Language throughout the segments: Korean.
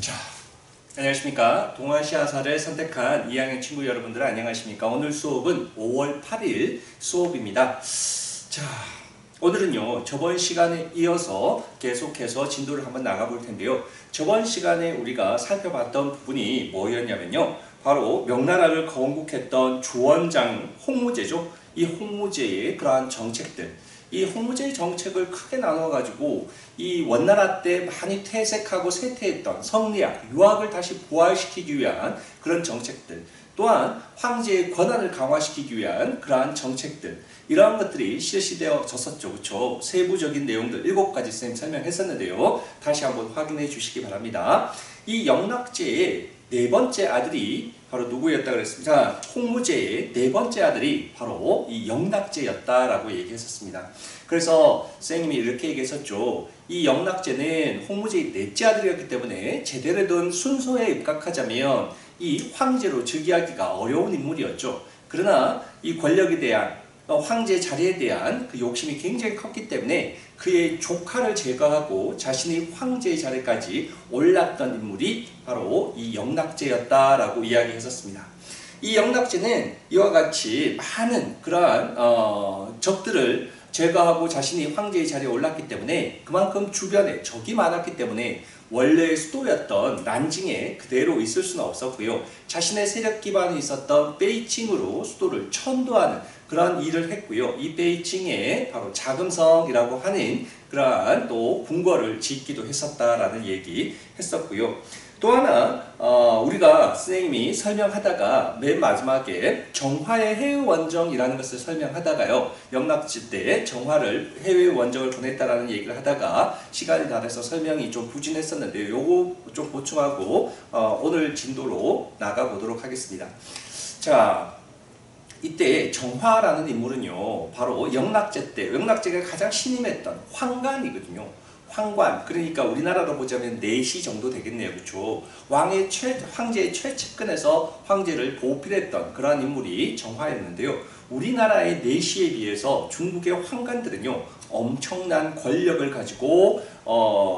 자, 안녕하십니까. 동아시아사를 선택한 2학년 친구 여러분들 안녕하십니까. 오늘 수업은 5월 8일 수업입니다. 자, 오늘은요 저번 시간에 이어서 계속해서 진도를 한번 나가볼 텐데요. 저번 시간에 우리가 살펴봤던 부분이 뭐였냐면요, 바로 명나라를 건국했던 주원장 홍무제죠. 이 홍무제의 그러한 정책들, 이 홍무제의 정책을 크게 나눠가지고 이 원나라 때 많이 퇴색하고 쇠퇴했던 성리학, 유학을 다시 부활시키기 위한 그런 정책들, 또한 황제의 권한을 강화시키기 위한 그러한 정책들, 이러한 것들이 실시되어졌었죠. 그렇죠? 세부적인 내용들 7가지 선생님 설명했었는데요. 다시 한번 확인해 주시기 바랍니다. 이 영락제의 네 번째 아들이 바로 누구였다 그랬습니다. 홍무제의 네 번째 아들이 바로 이 영락제였다라고 얘기했었습니다. 그래서 선생님이 이렇게 얘기했었죠. 이 영락제는 홍무제의 넷째 아들이었기 때문에 제대로 된 순서에 입각하자면 이 황제로 즉위하기가 어려운 인물이었죠. 그러나 이 권력에 대한 황제 자리에 대한 그 욕심이 굉장히 컸기 때문에 그의 조카를 제거하고 자신이 황제의 자리까지 올랐던 인물이 바로 이 영락제였다라고 이야기했었습니다. 이 영락제는 이와 같이 많은 그러한 적들을 제거하고 자신이 황제의 자리에 올랐기 때문에 그만큼 주변에 적이 많았기 때문에 원래의 수도였던 난징에 그대로 있을 수는 없었고요. 자신의 세력 기반이 있었던 베이징으로 수도를 천도하는 그러한 일을 했고요. 이 베이징에 바로 자금성이라고 하는 그러한 또 궁궐을 짓기도 했었다라는 얘기 했었고요. 또 하나 우리가 선생님이 설명하다가 맨 마지막에 정화의 해외원정이라는 것을 설명하다가요, 영락제 때 정화를 해외원정을 보냈다라는 얘기를 하다가 시간이 다 돼서 설명이 좀 부진했었는데요. 요거 좀 보충하고 오늘 진도로 나가보도록 하겠습니다. 자, 이때 정화라는 인물은요 바로 영락제 때, 영락제가 가장 신임했던 황관이거든요. 황관, 그러니까 우리나라로 보자면 내시 정도 되겠네요. 그렇죠? 황제의 최측근에서 황제를 보필했던 그러한 인물이 정화였는데요. 우리나라의 내시에 비해서 중국의 황관들은요 엄청난 권력을 가지고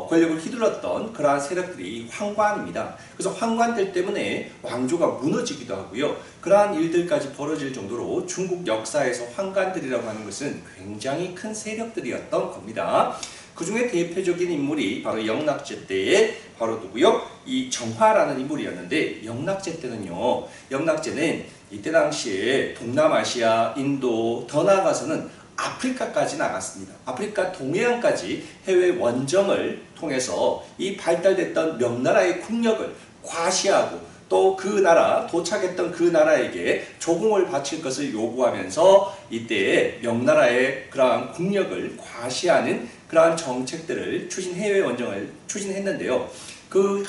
권력을 휘둘렀던 그러한 세력들이 황관입니다. 그래서 황관들 때문에 왕조가 무너지기도 하고요. 그러한 일들까지 벌어질 정도로 중국 역사에서 황관들이라고 하는 것은 굉장히 큰 세력들이었던 겁니다. 그 중에 대표적인 인물이 바로 영락제 때에 바로 누구요? 이 정화라는 인물이었는데, 영락제 때는요, 영락제는 이때 당시에 동남아시아, 인도, 더 나아가서는 아프리카까지 나갔습니다. 아프리카 동해안까지 해외 원정을 통해서 이 발달됐던 명나라의 국력을 과시하고 또 그 나라, 도착했던 그 나라에게 조공을 바칠 것을 요구하면서 이때 명나라의 그러한 국력을 과시하는 그러한 정책들을 해외 원정을 추진했는데요. 그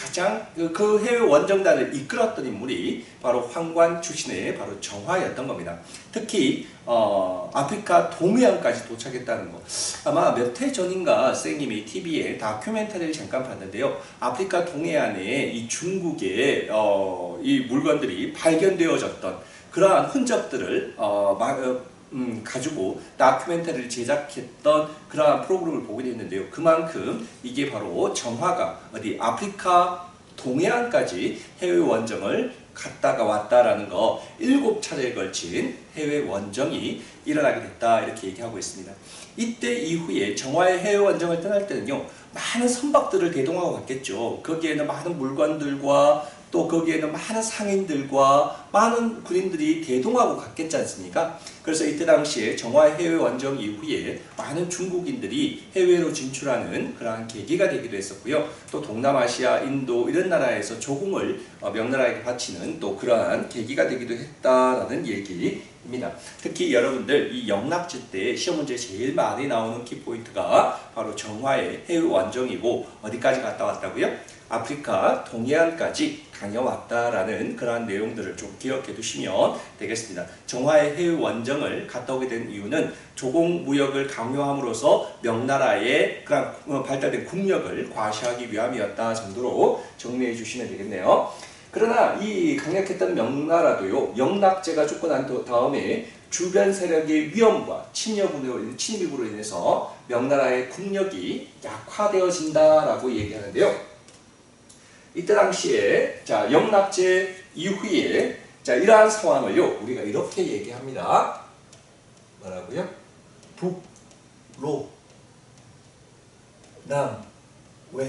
해외 원정단을 이끌었던 인물이 바로 황관 출신의 바로 정화였던 겁니다. 특히 아프리카 동해안까지 도착했다는 거, 아마 몇 해 전인가 선생님이 TV에 다큐멘터리를 잠깐 봤는데요. 아프리카 동해안에 이 중국의 이 물건들이 발견되어졌던 그러한 흔적들을 가지고 다큐멘터리를 제작했던 그러한 프로그램을 보게 됐는데요. 그만큼 이게 바로 정화가 어디 아프리카 동해안까지 해외 원정을 갔다가 왔다라는 거 7차례에 걸친 해외 원정이 일어나게 됐다, 이렇게 얘기하고 있습니다. 이때 이후에 정화의 해외 원정을 떠날 때는요 많은 선박들을 대동하고 갔겠죠. 거기에는 많은 물건들과 또 거기에는 많은 상인들과 많은 군인들이 대동하고 갔겠지 않습니까? 그래서 이때 당시에 정화의 해외 원정 이후에 많은 중국인들이 해외로 진출하는 그러한 계기가 되기도 했었고요. 또 동남아시아, 인도 이런 나라에서 조공을 명나라에게 바치는 또 그러한 계기가 되기도 했다라는 얘기입니다. 특히 여러분들 이 영락제 때 시험 문제에 제일 많이 나오는 키포인트가 바로 정화의 해외 원정이고, 어디까지 갔다 왔다고요? 아프리카 동해안까지 다녀왔다라는 그러한 내용들을 좀 기억해 두시면 되겠습니다. 정화의 해외 원정을 갔다 오게 된 이유는 조공 무역을 강요함으로써 명나라의 그런 발달된 국력을 과시하기 위함이었다 정도로 정리해 주시면 되겠네요. 그러나 이 강력했던 명나라도요, 영락제가 죽고 난 다음에 주변 세력의 위험과 침입으로 인해서 명나라의 국력이 약화되어진다라고 얘기하는데요. 이때 당시에 자 영납제 이후에 자 이러한 상황을요 우리가 이렇게 얘기합니다. 뭐라고요? 북로 남외라고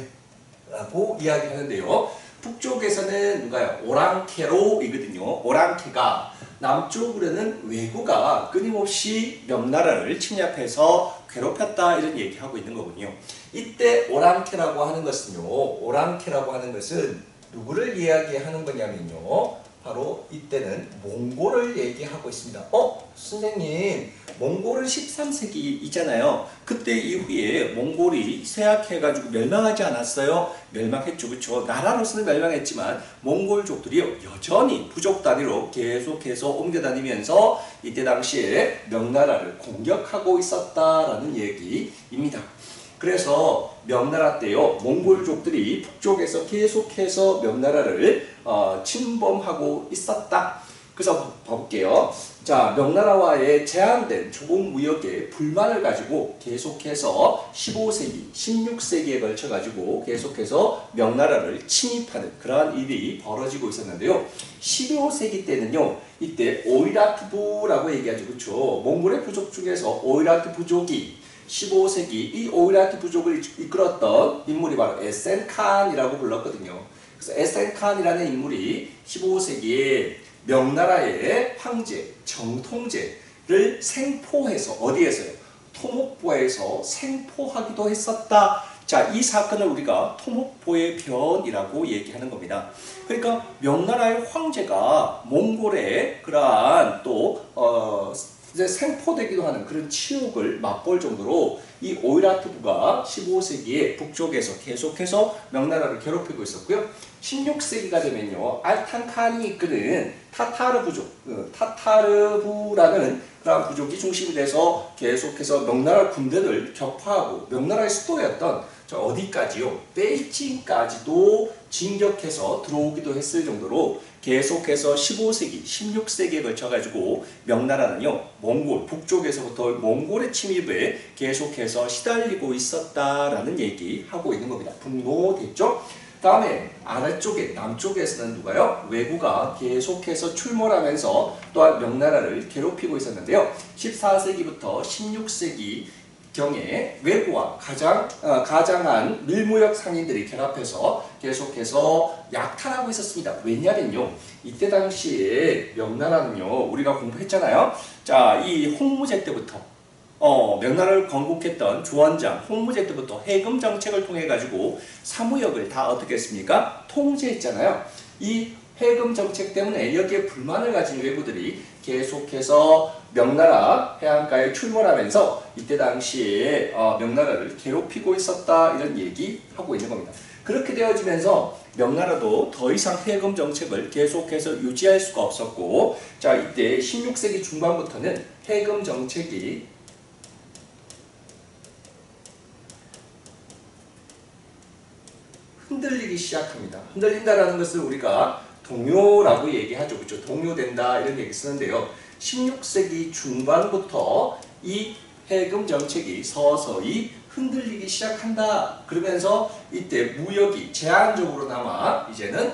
이야기하는데요. 북쪽에서는 누가요? 오랑캐로이거든요. 오랑캐가 남쪽으로는 왜구가 끊임없이 명나라를 침략해서 괴롭혔다 이런 얘기하고 있는 거군요. 이때 오랑캐라고 하는 것은요. 오랑캐라고 하는 것은 누구를 이야기하는 거냐면요. 바로 이때는 몽골을 얘기하고 있습니다. 선생님 몽골은 13세기이잖아요. 그때 이후에 몽골이 쇠약해가지고 멸망하지 않았어요? 멸망했죠. 그렇죠? 나라로서는 멸망했지만 몽골족들이 여전히 부족 단위로 계속해서 옮겨다니면서 이때 당시에 명나라를 공격하고 있었다라는 얘기입니다. 그래서 명나라 때요 몽골족들이 북쪽에서 계속해서 명나라를 침범하고 있었다. 그래서 봐볼게요. 자 명나라와의 제한된 조공 무역에 불만을 가지고 계속해서 15세기, 16세기에 걸쳐 가지고 계속해서 명나라를 침입하는 그러한 일이 벌어지고 있었는데요. 15세기 때는요. 이때 오이라트부라고 얘기하죠. 그렇죠? 몽골의 부족 중에서 오이라트 부족이 15세기 이 오이라트 부족을 이끌었던 인물이 바로 에센칸이라고 불렀거든요. 그래서 에센칸이라는 인물이 15세기에 명나라의 황제 정통제를 생포해서 어디에서요? 토목보에서 생포하기도 했었다. 자, 이 사건을 우리가 토목보의 변이라고 얘기하는 겁니다. 그러니까 명나라의 황제가 몽골의 그러한 또 이제 생포되기도 하는 그런 치욕을 맛볼 정도로 이 오이라트부가 15세기에 북쪽에서 계속해서 명나라를 괴롭히고 있었고요. 16세기가 되면요. 알탄칸이 이끄는 타타르 부족, 타타르부라는 그런 부족이 중심이 돼서 계속해서 명나라 군대를 격파하고 명나라의 수도였던 저 어디까지요? 베이징까지도 진격해서 들어오기도 했을 정도로 계속해서 15세기, 16세기에 걸쳐가지고 명나라는요, 몽골, 북쪽에서부터 몽골의 침입에 계속해서 시달리고 있었다라는 얘기하고 있는 겁니다. 분노됐죠? 다음에 아래쪽에, 남쪽에서는 누가요? 왜구가 계속해서 출몰하면서 또한 명나라를 괴롭히고 있었는데요. 14세기부터 16세기 경에 왜구와 가장한 밀무역 상인들이 결합해서 계속해서 약탈하고 있었습니다. 왜냐면요. 이때 당시에 명나라는요. 우리가 공부했잖아요. 자, 이 홍무제 때부터 명나라를 건국했던 주원장 홍무제 때부터 해금 정책을 통해 가지고 사무역을 다 어떻게 했습니까? 통제했잖아요. 이 해금 정책 때문에 여기에 불만을 가진 왜구들이 계속해서 명나라 해안가에 출몰하면서 이때 당시에 명나라를 괴롭히고 있었다 이런 얘기하고 있는 겁니다. 그렇게 되어지면서 명나라도 더 이상 해금 정책을 계속해서 유지할 수가 없었고 자 이때 16세기 중반부터는 해금 정책이 흔들리기 시작합니다. 흔들린다라는 것을 우리가 동요라고 얘기하죠. 그렇죠? 동요된다 이런 얘기 쓰는데요. 16세기 중반부터 이 해금 정책이 서서히 흔들리기 시작한다. 그러면서 이때 무역이 제한적으로나마 이제는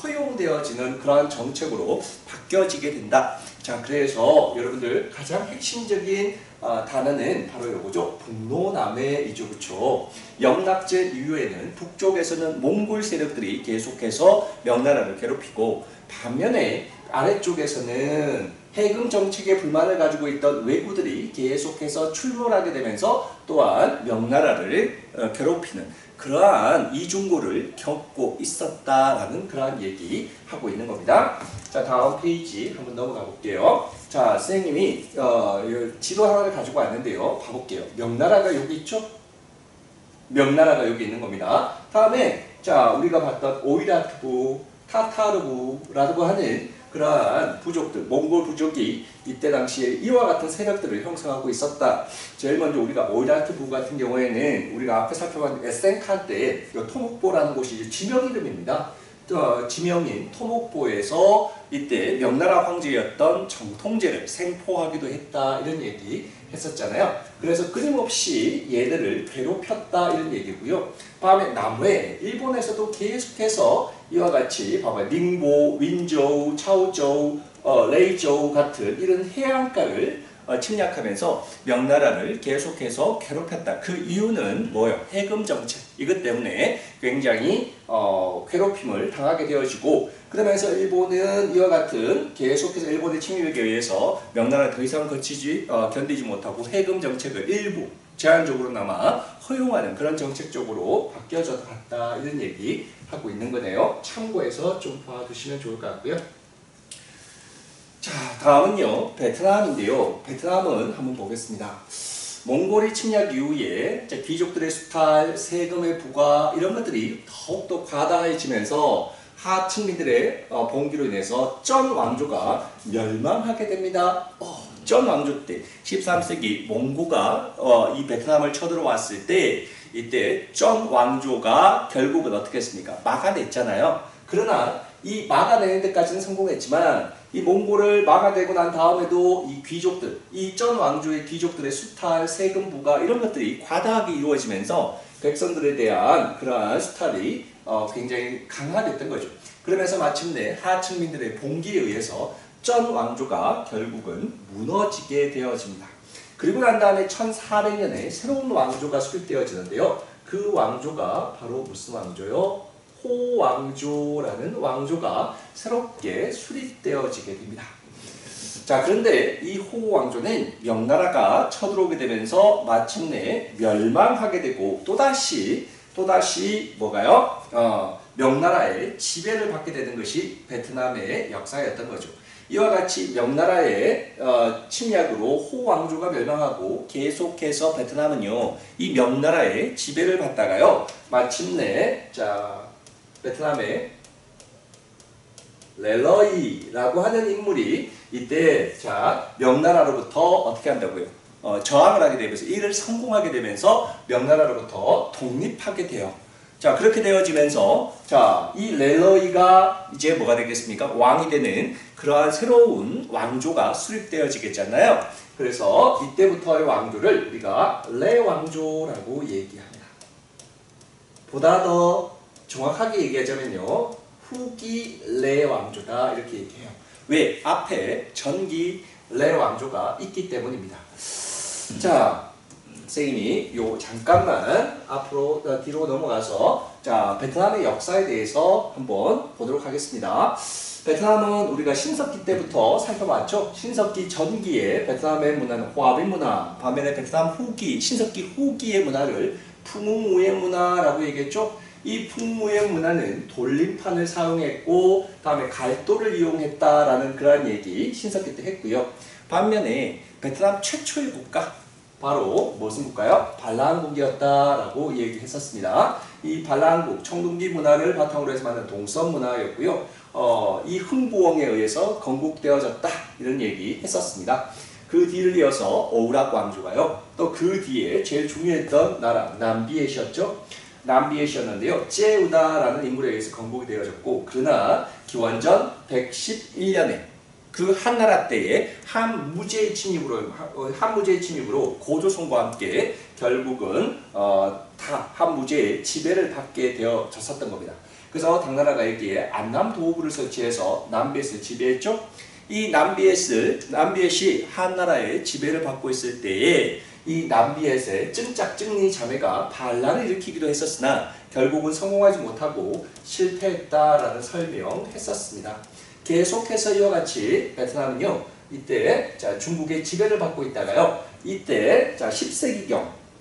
허용되어지는 그러한 정책으로 바뀌어지게 된다. 자, 그래서 여러분들 가장 핵심적인 단어는 바로 이거죠. 북로남해이죠. 그렇죠? 영납제 이후에는 북쪽에서는 몽골 세력들이 계속해서 명나라를 괴롭히고 반면에 아래쪽에서는 해금 정책에 불만을 가지고 있던 왜구들이 계속해서 출몰하게 되면서 또한 명나라를 괴롭히는 그러한 이중고를 겪고 있었다라는 그러한 얘기하고 있는 겁니다. 자, 다음 페이지 한번 넘어가 볼게요. 자, 선생님이 지도 하나를 가지고 왔는데요. 봐볼게요. 명나라가 여기 있죠? 명나라가 여기 있는 겁니다. 다음에 자 우리가 봤던 오이라트부, 타타르부라고 하는 그러한 부족들, 몽골 부족이 이때 당시에 이와 같은 세력들을 형성하고 있었다. 제일 먼저 우리가 오이라트부 같은 경우에는 우리가 앞에 살펴본 에센칸 때 토목보라는 곳이 지명 이름입니다. 지명인 토목보에서 이때 명나라 황제였던 정통제를 생포하기도 했다 이런 얘기 했었잖아요. 그래서 끊임없이 얘들을 괴롭혔다 이런 얘기고요. 다음에 남외, 일본에서도 계속해서 이와 같이 봐봐요. 닝보, 윈저우, 차오저우, 레이저우 같은 이런 해안가를 침략하면서 명나라를 계속해서 괴롭혔다. 그 이유는 뭐예요? 해금 정책. 이것 때문에 굉장히 괴롭힘을 당하게 되어지고, 그러면서 일본은 이와 같은 계속해서 일본의 침입에 의해서 명나라를 더 이상 견디지 못하고 해금 정책을 일부 제한적으로나마 허용하는 그런 정책 쪽으로 바뀌어져 갔다 이런 얘기 하고 있는 거네요. 참고해서 좀 봐두시면 좋을 것 같고요. 자, 다음은요 베트남인데요. 베트남은 한번 보겠습니다. 몽골이 침략 이후에 귀족들의 수탈, 세금의 부과 이런 것들이 더욱더 과다해지면서 하층민들의 봉기로 인해서 쩐 왕조가 멸망하게 됩니다. 쩐 왕조 때 13세기 몽고가 이 베트남을 쳐들어왔을 때 이때 쩐 왕조가 결국은 어떻게 했습니까? 막아냈잖아요. 그러나 이 막아내는 데까지는 성공했지만 이 몽골을 막아내고 난 다음에도 이 귀족들, 이 쩐 왕조의 귀족들의 수탈, 세금 부과 이런 것들이 과다하게 이루어지면서 백성들에 대한 그러한 수탈이 굉장히 강화됐던 거죠. 그러면서 마침내 하층민들의 봉기에 의해서 쩐 왕조가 결국은 무너지게 되어집니다. 그리고 난 다음에 1400년에 새로운 왕조가 수립되어지는데요. 그 왕조가 바로 무슨 왕조요? 호왕조라는 왕조가 새롭게 수립되어지게 됩니다. 자, 그런데 이 호왕조는 명나라가 쳐들어오게 되면서 마침내 멸망하게 되고 또다시 뭐가요? 명나라의 지배를 받게 되는 것이 베트남의 역사였던 거죠. 이와 같이 명나라의 침략으로 호왕조가 멸망하고 계속해서 베트남은요 이 명나라의 지배를 받다가요 마침내 베트남의 렐러이라고 하는 인물이 이때 명나라로부터 어떻게 한다고요? 저항을 하게 되면서 이를 성공하게 되면서 명나라로부터 독립하게 돼요. 자, 그렇게 되어지면서 이 렐러이가 이제 뭐가 되겠습니까? 왕이 되는 그러한 새로운 왕조가 수립되어지겠잖아요. 그래서 이때부터의 왕조를 우리가 레왕조라고 얘기합니다. 보다 더 정확하게 얘기하자면요. 후기 레왕조다 이렇게 얘기해요. 왜? 앞에 전기 레왕조가 있기 때문입니다. 자, 선생님이 잠깐만 앞으로 뒤로 넘어가서 베트남의 역사에 대해서 한번 보도록 하겠습니다. 베트남은 우리가 신석기 때부터 살펴봤죠. 신석기 전기의 베트남의 문화는 화빈 문화, 반면에 베트남 후기, 신석기 후기의 문화를 풍무의 문화라고 얘기했죠. 이 풍무의 문화는 돌림판을 사용했고 다음에 갈도를 이용했다라는 그런 얘기 신석기 때 했고요. 반면에 베트남 최초의 국가 바로 무슨 국가요? 발라한국이었다라고 얘기했었습니다. 이 발라한국, 청동기 문화를 바탕으로 해서 만든 동선 문화였고요. 이 흥부엉에 의해서 건국되어졌다 이런 얘기 했었습니다. 그 뒤를 이어서 오우락 왕조가요. 또 그 뒤에 제일 중요했던 나라 남비에시였죠. 남비에시였는데요. 째우다라는 인물에 의해서 건국이 되어졌고 그러나 기원전 111년에 그 한나라 때에 한무제의 침입으로 고조선과 함께 결국은 다 한무제의 지배를 받게 되어졌었던 겁니다. 그래서 당나라가 여기에 안남도호부를 설치해서 남비에스를 지배했죠. 이 남비에시 한나라의 지배를 받고 있을 때에 이 남비에스의 증짝증리 자매가 반란을 일으키기도 했었으나 결국은 성공하지 못하고 실패했다라는 설명했었습니다. 계속해서 이와 같이 베트남은요 이때 중국의 지배를 받고 있다가요 이때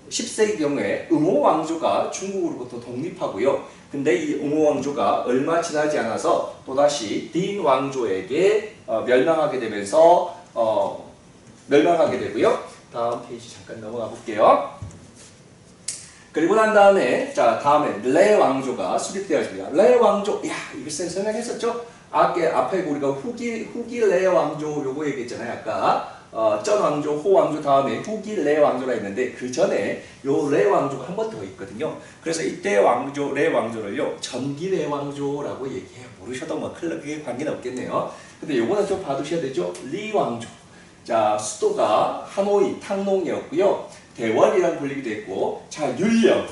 10세기경에 응호 왕조가 중국으로부터 독립하고요. 근데 이 응호 왕조가 얼마 지나지 않아서 또다시 딘 왕조에게 멸망하게 되면서 멸망하게 되고요. 다음 페이지 잠깐 넘어가 볼게요. 그리고 난 다음에 다음에 레 왕조가 수립되었습니다. 레 왕조, 이거 설명했었죠? 앞에 우리가 후기 레 왕조 요거 얘기했잖아요. 아까 쩐 왕조, 호 왕조 다음에 후기 레 왕조가 있는데 그 전에 요 레 왕조가 한 번 더 있거든요. 그래서 이때 왕조 레 왕조를요 전기 레 왕조라고 얘기해요. 모르셔도 그게 관계는 없겠네요. 근데 요거는 좀 봐두셔야 되죠. 리 왕조. 자, 수도가 하노이, 탕농이었고요. 대원이라고 불리기도 했고, 자, 율령,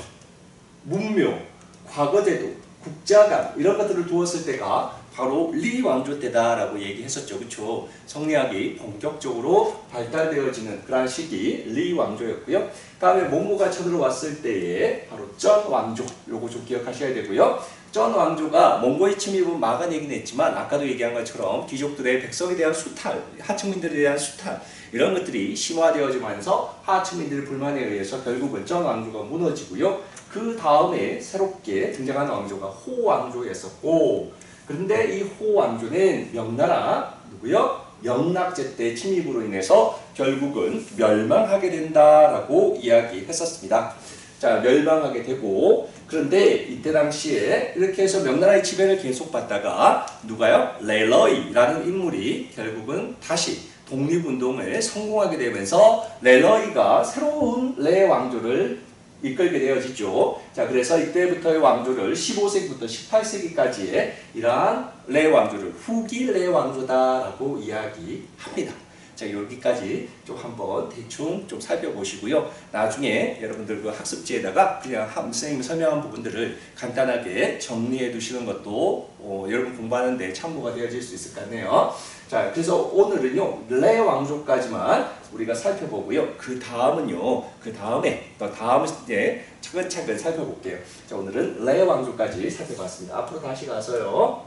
문묘, 과거제도, 국자감 이런 것들을 두었을 때가 바로 리 왕조 때다라고 얘기했었죠. 그렇죠? 성리학이 본격적으로 발달되어지는 그런 시기 리 왕조였고요. 다음에 몽고가 쳐들어왔을 때에 바로 쩐 왕조, 요거 좀 기억하셔야 되고요. 쩐 왕조가 몽고의 침입은 막아내긴 했지만 아까도 얘기한 것처럼 귀족들의 백성에 대한 수탈, 하층민들에 대한 수탈 이런 것들이 심화되어지면서 하층민들의 불만에 의해서 결국은 쩐 왕조가 무너지고요. 그 다음에 새롭게 등장한 왕조가 호 왕조였었고, 그런데 이 호 왕조는 명나라 누구요? 영락제 때 침입으로 인해서 결국은 멸망하게 된다라고 이야기했었습니다. 자, 멸망하게 되고, 그런데 이때 당시에 이렇게 해서 명나라의 지배를 계속 받다가 누가요? 레러이라는 인물이 결국은 다시 독립운동을 성공하게 되면서 레러이가 새로운 레 왕조를 이끌게 되어지죠. 자, 그래서 이때부터의 왕조를 15세기부터 18세기까지의 이러한 레 왕조를 후기 레 왕조다라고 이야기합니다. 자, 여기까지 좀 한번 대충 좀 살펴보시고요. 나중에 여러분들 그 학습지에다가 그냥 선생님이 설명한 부분들을 간단하게 정리해 두시는 것도 여러분 공부하는데 참고가 되어질 수 있을 것 같네요. 자, 그래서 오늘은요, 레 왕조까지만 우리가 살펴보고요. 그 다음은요, 그 다음에 또 다음 이제 차근차근 살펴볼게요. 자, 오늘은 레 왕조까지 살펴봤습니다. 앞으로 다시 가서요.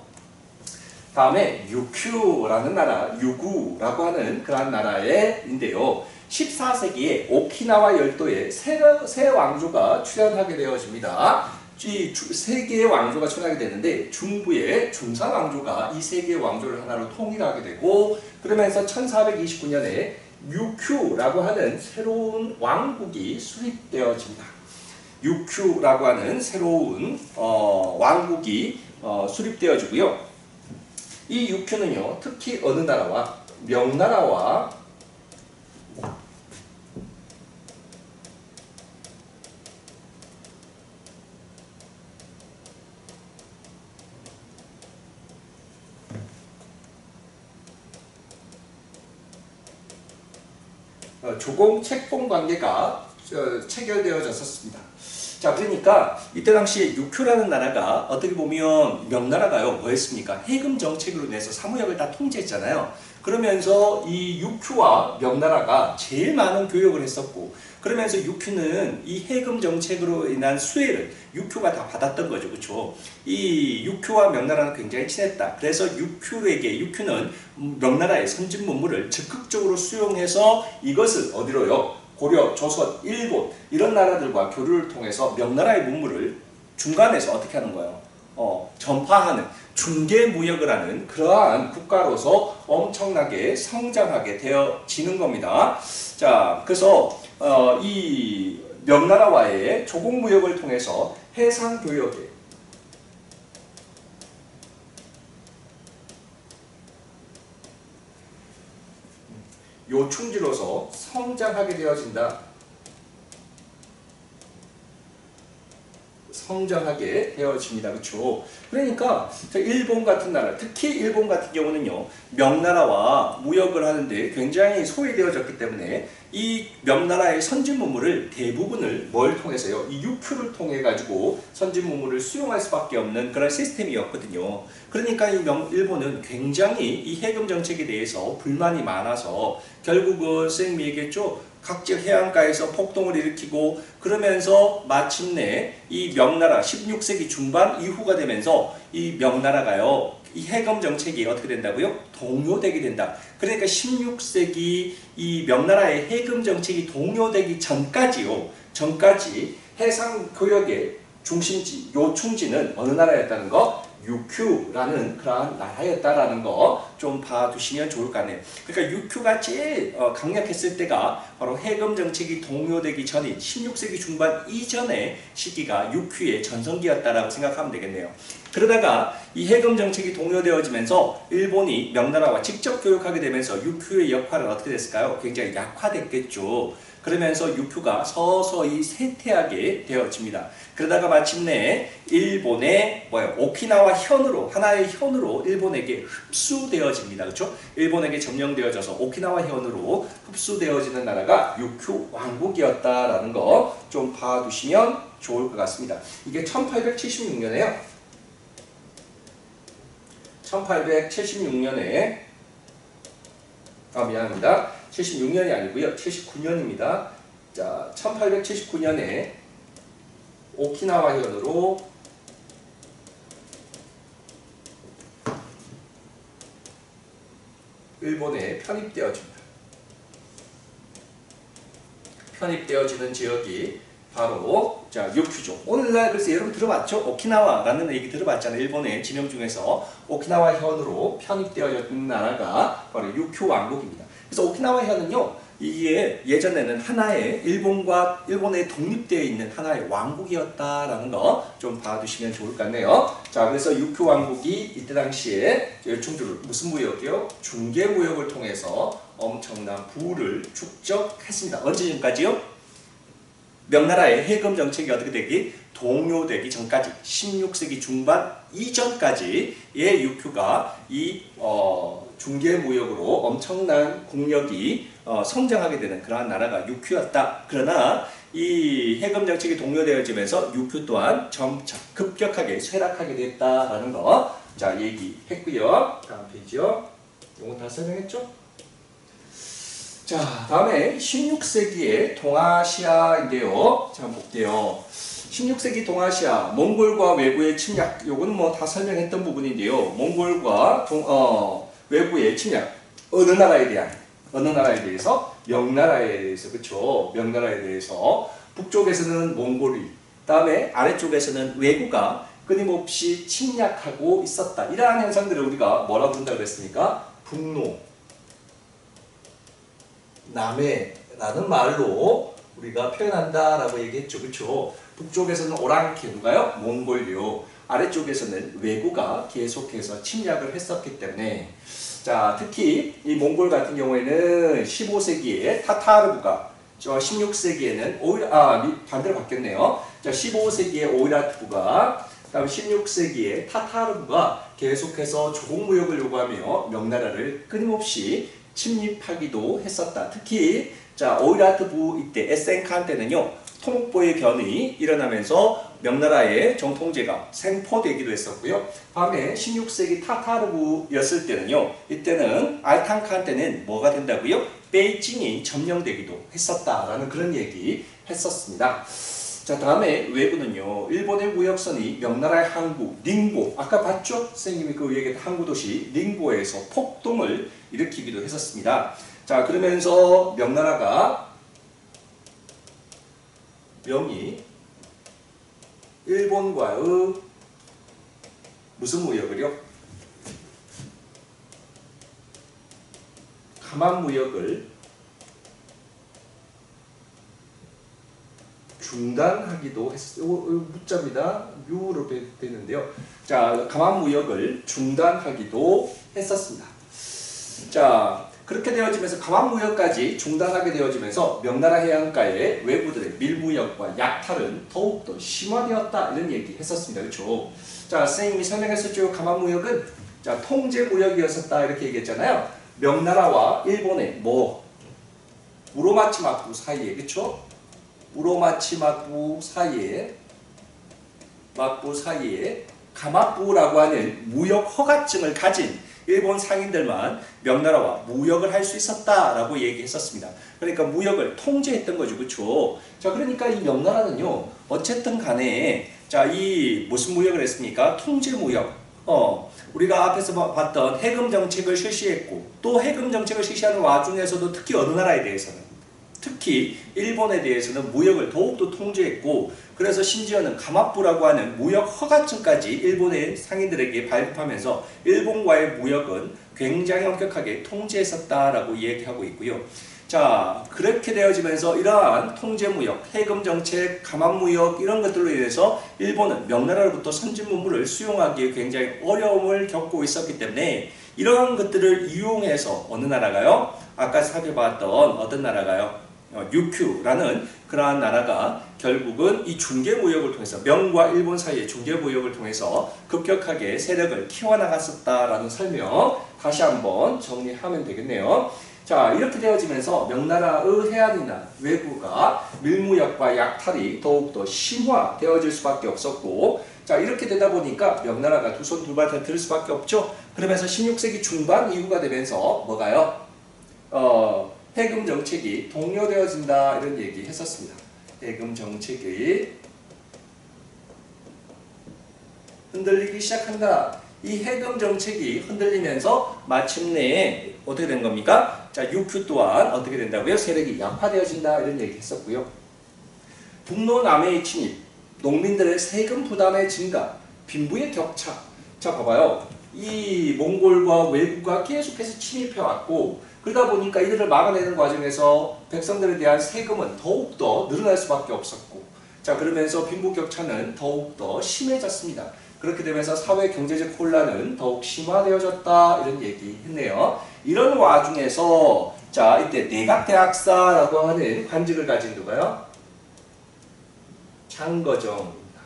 다음에 유큐라는 나라, 유구라고 하는 그런 나라인데요. 14세기에 오키나와 열도에 새 왕조가 출현하게 되어집니다. 이 세 개의 왕조가 출현하게 되는데 중부의 중산 왕조가 이 세 개의 왕조를 하나로 통일하게 되고, 그러면서 1429년에 유큐라고 하는 새로운 왕국이 수립되어집니다. 유큐라고 하는 새로운 왕국이 수립되어지고요. 이 유큐는요, 특히 어느 나라와 명나라와 조공 책봉 관계가 체결되어졌었습니다. 자, 그러니까 이때 당시에 유큐라는 나라가 어떻게 보면 명나라가요, 뭐했습니까? 해금 정책으로 인해서 사무역을 다 통제했잖아요. 그러면서 이 유큐와 명나라가 제일 많은 교역을 했었고, 그러면서 유큐는 이 해금 정책으로 인한 수혜를 유큐가 다 받았던 거죠. 그렇죠? 이 유큐와 명나라는 굉장히 친했다. 그래서 유큐는 명나라의 선진 문물을 적극적으로 수용해서 이것을 어디로요? 고려, 조선, 일본 이런 나라들과 교류를 통해서 명나라의 문물을 중간에서 어떻게 하는 거예요? 전파하는 중개무역을 하는 그러한 국가로서 엄청나게 성장하게 되어지는 겁니다. 자, 그래서 이 명나라와의 조공무역을 통해서 해상교역에 요충지로서 성장하게 되어진다. 성장하게 되어집니다. 그렇죠? 그러니까 일본 같은 나라, 특히 일본 같은 경우는요, 명나라와 무역을 하는데 굉장히 소외되어졌기 때문에 이 명나라의 선진 문물을 대부분을 뭘 통해서요? 이 유큐를 통해 가지고 선진 문물을 수용할 수밖에 없는 그런 시스템이었거든요. 그러니까 이 일본은 굉장히 이 해금 정책에 대해서 불만이 많아서 결국은 선생님이 얘기했죠. 각지 해안가에서 폭동을 일으키고, 그러면서 마침내 이 명나라 16세기 중반 이후가 되면서 이 명나라가요, 이 해금 정책이 어떻게 된다고요? 동요되게 된다. 그러니까 16세기 이 명나라의 해금 정책이 동요되기 전까지 해상 교역의 중심지, 요충지는 어느 나라였다는 거? 유큐라는 그러한 나라였다라는 거 좀 봐두시면 좋을 것 같네요. 그러니까 유큐가 제일 강력했을 때가 바로 해금 정책이 동요되기 전인 16세기 중반 이전의 시기가 유큐의 전성기였다라고 생각하면 되겠네요. 그러다가 이 해금 정책이 동요되어지면서 일본이 명나라와 직접 교역하게 되면서 유큐의 역할은 어떻게 됐을까요? 굉장히 약화됐겠죠. 그러면서 유큐가 서서히 쇠퇴하게 되어집니다. 그러다가 마침내 일본의 오키나와 현으로, 하나의 현으로 일본에게 흡수되어집니다. 그렇죠? 일본에게 점령되어져서 오키나와 현으로 흡수되어지는 나라가 유큐 왕국이었다라는 거 좀 봐두시면 좋을 것 같습니다. 이게 1876년에요. 1876년에 미안합니다. 76년이 아니고요. 79년입니다. 자, 1879년에 오키나와 현으로 일본에 편입되어집니다. 편입되어지는 지역이 바로 유큐죠. 오늘날 그래서 여러분 들어봤죠? 오키나와라는 얘기 들어봤잖아요. 일본의 진영 중에서 오키나와 현으로 편입되어진 나라가 바로 유큐 왕국입니다. 그래서 오키나와 현은요, 이게 예전에는 하나의 일본에 독립되어 있는 하나의 왕국이었다라는 거 좀 봐두시면 좋을 것 같네요. 자, 그래서 유큐 왕국이 이때 당시에 무슨 무역이요? 중개 무역을 통해서 엄청난 부를 축적했습니다. 언제까지요? 명나라의 해금 정책이 어떻게 되기? 동요되기 전까지 16세기 중반 이전까지의 유큐가 이 중개무역으로 엄청난 국력이 성장하게 되는 그러한 나라가 유큐였다. 그러나 이 해금 정책이 동요되어지면서 유큐 또한 점차 급격하게 쇠락하게 됐다라는 거 얘기했고요. 다음 페이지요. 이거 다 설명했죠? 자, 다음에 16세기의 동아시아인데요. 자, 한번 볼게요. 16세기 동아시아, 몽골과 외구의 침략. 요거는 뭐 다 설명했던 부분인데요. 몽골과 외구의 침략. 어느 나라에 대해서? 명나라에 대해서. 그쵸? 명나라에 대해서. 북쪽에서는 몽골이, 다음에 아래쪽에서는 외구가 끊임없이 침략하고 있었다. 이러한 현상들을 우리가 뭐라고 부른다고 그랬습니까? 북노, 남해라는 말로 우리가 표현한다라고 얘기했죠. 그렇죠? 북쪽에서는 오랑캐, 누가요? 몽골요. 아래쪽에서는 외구가 계속해서 침략을 했었기 때문에, 자, 특히 이 몽골 같은 경우에는 15세기에 타타르부가, 16세기에는 반대로 바뀌었네요. 자, 15세기에 오이라트부가, 다음 16세기에 타타르부가 계속해서 조공무역을 요구하며 명나라를 끊임없이 침입하기도 했었다. 특히 오이라트부 이때 에센칸 때는요, 토목보의 변이 일어나면서 명나라의 정통제가 생포되기도 했었고요. 다음에 16세기 타타르부였을 때는요, 이때는 알탕칸 때는 뭐가 된다고요? 베이징이 점령되기도 했었다라는 그런 얘기 했었습니다. 자, 다음에 외구는요, 일본의 무역선이 명나라의 항구 닝보, 아까 봤죠? 선생님이 그 얘기했던 항구도시 닝보에서 폭동을 일으키기도 했었습니다. 자, 그러면서 명나라가 명이 일본과의 무슨 무역을요? 가만 무역을 중단하기도 했어요. 묻자입니다. 뮤로 되는데요. 자, 가만 무역을 중단하기도 했었습니다. 자, 그렇게 되어지면서 가만 무역까지 중단하게 되어지면서 명나라 해안가의 외구들의 밀무역과 약탈은 더욱더 심화되었다. 이런 얘기 했었습니다. 그렇죠? 자, 선생님이 설명했었죠. 가만 무역은 통제 무역이었었다. 이렇게 얘기했잖아요. 명나라와 일본의 우로마치마쿠 사이에, 그렇죠? 우로마치마쿠 사이에 가마부라고 하는 무역 허가증을 가진 일본 상인들만 명나라와 무역을 할 수 있었다라고 얘기했었습니다. 그러니까 무역을 통제했던 거죠. 그렇죠? 자, 그러니까 이 명나라는요, 어쨌든 간에 이 무슨 무역을 했습니까? 통제 무역. 우리가 앞에서 봤던 해금 정책을 실시했고, 또 해금 정책을 실시하는 와중에서도 특히 어느 나라에 대해서는, 특히 일본에 대해서는 무역을 더욱더 통제했고, 그래서 심지어는 가마부라고 하는 무역 허가증까지 일본의 상인들에게 발급하면서 일본과의 무역은 굉장히 엄격하게 통제했었다라고 얘기하고 있고요. 자, 그렇게 되어지면서 이러한 통제무역, 해금정책, 가만무역 이런 것들로 인해서 일본은 명나라로부터 선진문물을 수용하기에 굉장히 어려움을 겪고 있었기 때문에 이러한 것들을 이용해서 어느 나라가요? 아까 살펴봤던 어떤 나라가요? 유큐라는 그러한 나라가 결국은 이 중개무역을 통해서 명과 일본 사이의 중개무역을 통해서 급격하게 세력을 키워나갔었다라는 설명 다시 한번 정리하면 되겠네요. 자, 이렇게 되어지면서 명나라의 해안이나 외구가 밀무역과 약탈이 더욱더 심화되어질 수밖에 없었고, 자, 이렇게 되다 보니까 명나라가 두 손 두 발 다 들 수밖에 없죠. 그러면서 16세기 중반 이후가 되면서 뭐가요? 해금 정책이 동료되어진다 이런 얘기 했었습니다. 해금 정책이 흔들리기 시작한다. 이 해금 정책이 흔들리면서 마침내 어떻게 된 겁니까? 자, 유큐 또한 어떻게 된다고요? 세력이 약화되어진다 이런 얘기 했었고요. 북로 남해의 침입, 농민들의 세금 부담의 증가, 빈부의 격차. 자, 봐봐요. 이 몽골과 외구가 계속해서 침입해왔고, 그러다 보니까 이들을 막아내는 과정에서 백성들에 대한 세금은 더욱더 늘어날 수밖에 없었고, 자, 그러면서 빈부 격차는 더욱더 심해졌습니다. 그렇게 되면서 사회 경제적 혼란은 더욱 심화되어졌다 이런 얘기 했네요. 이런 와중에서 자, 이때 내각대학사라고 하는 관직을 가진 누가요? 장거정입니다.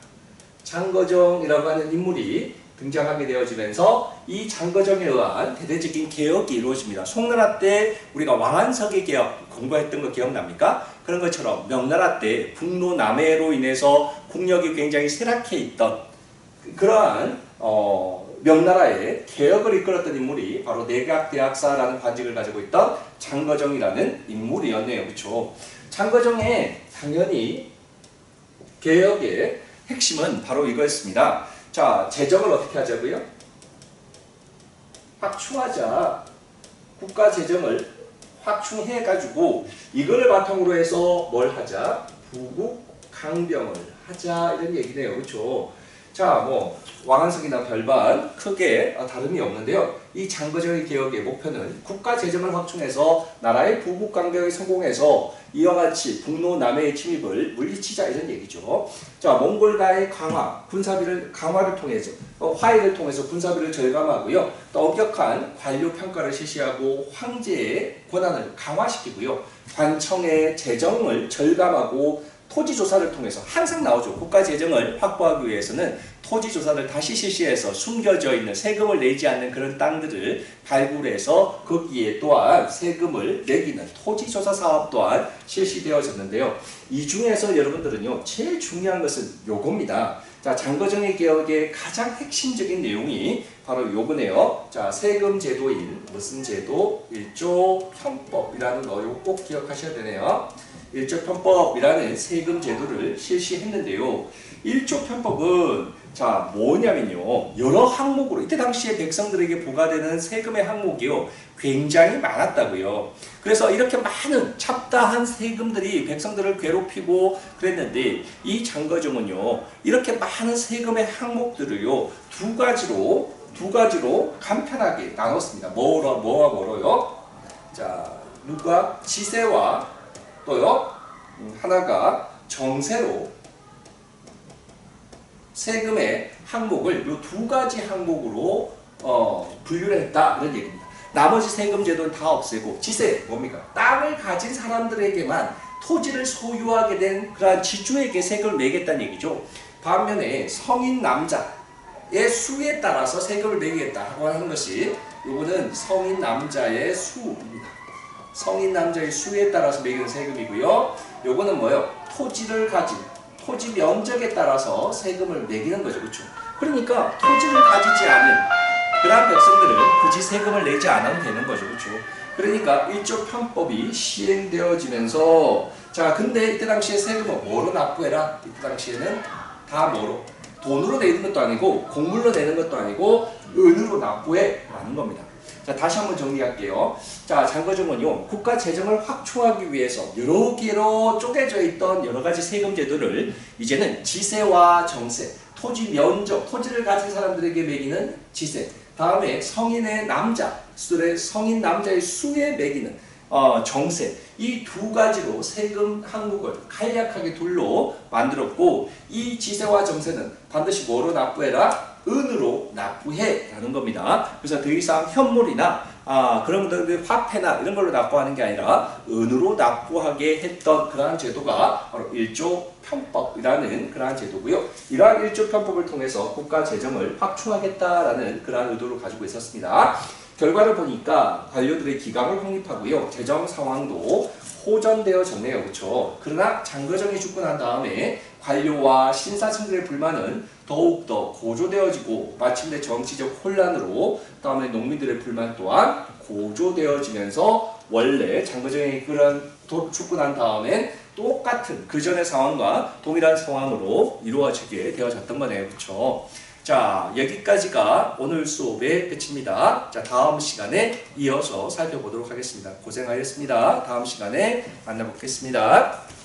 장거정이라고 하는 인물이 등장하게 되어지면서 이 장거정에 의한 대대적인 개혁이 이루어집니다. 송나라 때 우리가 왕안석의 개혁 공부했던 거 기억납니까? 그런 것처럼 명나라 때 북로 남해로 인해서 국력이 굉장히 쇠락해 있던 그러한 명나라의 개혁을 이끌었던 인물이 바로 내각대학사라는 관직을 가지고 있던 장거정이라는 인물이었네요. 그렇죠? 장거정의 당연히 개혁의 핵심은 바로 이거였습니다. 자, 재정을 어떻게 하자고요? 확충하자. 국가 재정을 확충해가지고 이거를 바탕으로 해서 뭘 하자? 부국 강병을 하자 이런 얘기네요. 그렇죠? 자, 뭐 왕안석이나 별반 크게 다름이 없는데요. 이 장거정의 개혁의 목표는 국가 재정을 확충해서 나라의 부국 강병에 성공해서 이와 같이 북로 남해의 침입을 물리치자 이런 얘기죠. 자, 몽골과의 강화, 군사비를 강화를 통해서 화해를 통해서 군사비를 절감하고요. 또 엄격한 관료 평가를 실시하고 황제의 권한을 강화시키고요. 관청의 재정을 절감하고 토지조사를 통해서 항상 나오죠. 국가 재정을 확보하기 위해서는 토지조사를 다시 실시해서 숨겨져 있는 세금을 내지 않는 그런 땅들을 발굴해서 거기에 또한 세금을 매기는 토지조사 사업 또한 실시되어졌는데요. 이 중에서 여러분들은요, 제일 중요한 것은 요겁니다. 자, 장거정의 개혁의 가장 핵심적인 내용이 바로 요거네요. 자, 세금 제도인 무슨 제도? 일조 편법이라는 거 요거 꼭 기억하셔야 되네요. 일조 편법이라는 세금 제도를 실시했는데요. 일조 편법은 자, 뭐냐면요, 여러 항목으로 이때 당시에 백성들에게 부과되는 세금의 항목이요 굉장히 많았다고요. 그래서 이렇게 많은 잡다한 세금들이 백성들을 괴롭히고 그랬는데 이 장거정은요 이렇게 많은 세금의 항목들을요 두 가지로 간편하게 나눴습니다. 뭐와 뭐로요? 자, 누가 지세와 또요 하나가 정세로 세금의 항목을 이 두 가지 항목으로 분류를 했다 이런 얘기입니다. 나머지 세금 제도는 다 없애고 지세 뭡니까? 땅을 가진 사람들에게만 토지를 소유하게 된 그러한 지주에게 세금을 매겠다는 얘기죠. 반면에 성인 남자의 수에 따라서 세금을 매기겠다고 하는 것이 이거는 성인 남자의 수입니다. 성인 남자의 수에 따라서 매기는 세금이고요. 요거는 뭐예요? 토지를 가진 토지 면적에 따라서 세금을 매기는 거죠. 그렇죠? 그러니까 토지를 가지지 않은 그러한 백성들은 굳이 세금을 내지 않아도 되는 거죠. 그렇죠? 그러니까 일조 편법이 시행되어지면서 자, 근데 이때 당시에 세금은 뭐로 납부해라? 이때 당시에는 다 뭐로? 돈으로 내는 것도 아니고 곡물로 내는 것도 아니고 은으로 납부해 라는 겁니다. 자, 다시 한번 정리할게요. 자, 장거정은요 국가 재정을 확충하기 위해서 여러 개로 쪼개져 있던 여러 가지 세금 제도를 이제는 지세와 정세, 토지 면적, 토지를 가진 사람들에게 매기는 지세, 다음에 성인의 성인 남자의 수에 매기는 정세, 이 두 가지로 세금 항목을 간략하게 둘로 만들었고, 이 지세와 정세는 반드시 뭐로 납부해라? 은으로 납부해 라는 겁니다. 그래서 더 이상 현물이나 그런 분들이 화폐나 이런 걸로 납부하는 게 아니라 은으로 납부하게 했던 그러한 제도가 바로 1조 편법이라는 그러한 제도고요. 이러한 1조 편법을 통해서 국가 재정을 확충하겠다라는 그러한 의도를 가지고 있었습니다. 결과를 보니까 관료들의 기강을 확립하고요. 재정 상황도 호전되어졌네요. 그렇죠? 그러나 장거정이 죽고 난 다음에 관료와 신사층들의 불만은 더욱더 고조되어지고 마침내 정치적 혼란으로 다음에 농민들의 불만 또한 고조되어지면서 원래 장거정이 그런 죽고 난 다음엔 똑같은 그 전의 상황과 동일한 상황으로 이루어지게 되어졌던 거네요. 그렇죠? 자, 여기까지가 오늘 수업의 끝입니다. 자, 다음 시간에 이어서 살펴보도록 하겠습니다. 고생하셨습니다. 다음 시간에 만나뵙겠습니다.